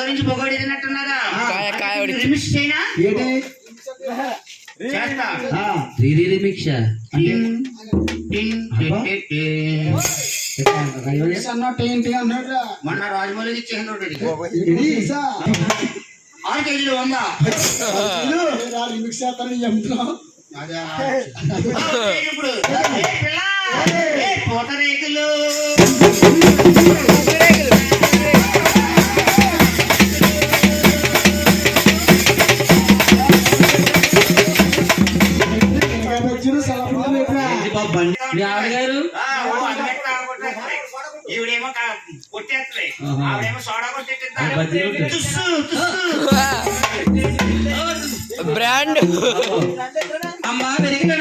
నుంచి పొగోడి తిన్నట్టున్నారా? మొన్న రాజమౌళి ఇచ్చేసాను 6 కేజీలు 100 ఇప్పుడు పూతరేకులు ఆవిడగారు ఈవిడేమో కొట్టేస్తలే, ఆవిడేమో సోడా కొట్టేస్తారు. బ్రాండ్ అమ్మా పెరిగిన